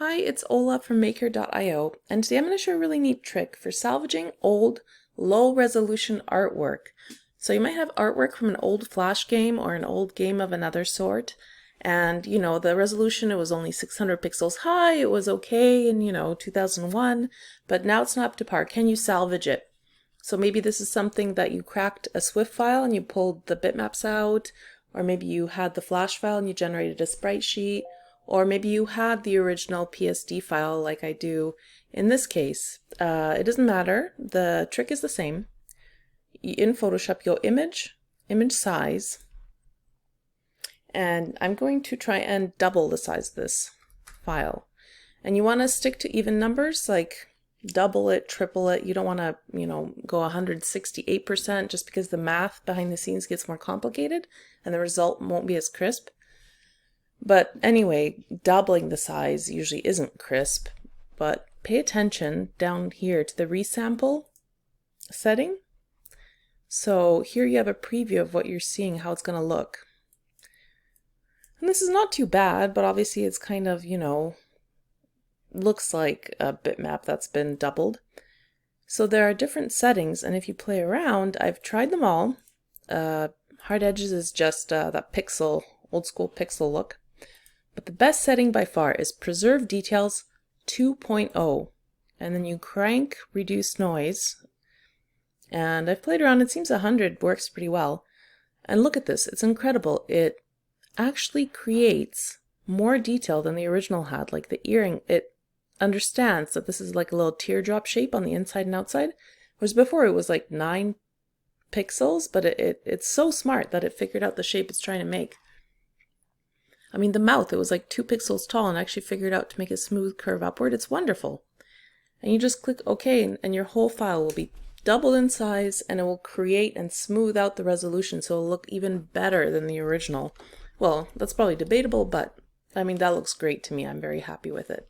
Hi, it's Ola from Maker.io, and today I'm going to show a really neat trick for salvaging old, low-resolution artwork. So you might have artwork from an old Flash game or an old game of another sort, and the resolution, it was only 600 pixels high, it was okay in 2001, but now it's not up to par. Can you salvage it? So maybe this is something that you cracked a Swift file and you pulled the bitmaps out, or maybe you had the Flash file and you generated a sprite sheet, or maybe you had the original PSD file like I do in this case. It doesn't matter, the trick is the same. In Photoshop, you'll image size, and I'm going to try and double the size of this file. And you want to stick to even numbers, like double it, triple it. You don't want to, go 168% just because the math behind the scenes gets more complicated and the result won't be as crisp. But anyway, doubling the size usually isn't crisp, but pay attention down here to the Resample setting. So here you have a preview of what you're seeing, how it's going to look. And this is not too bad, but obviously it's kind of, looks like a bitmap that's been doubled. So there are different settings, and if you play around, I've tried them all. Hard edges is just that pixel, old school pixel look. But the best setting by far is Preserve Details 2.0. And then you crank Reduce Noise. And I've played around, it seems 100 works pretty well. And look at this, it's incredible. It actually creates more detail than the original had. Like the earring, it understands that this is like a little teardrop shape on the inside and outside. Whereas before it was like 9 pixels, but it's so smart that it figured out the shape it's trying to make. I mean, the mouth, it was like 2 pixels tall and actually figured out to make a smooth curve upward. It's wonderful. And you just click OK and your whole file will be doubled in size, and it will create and smooth out the resolution so it'll look even better than the original. Well, that's probably debatable, but I mean, that looks great to me. I'm very happy with it.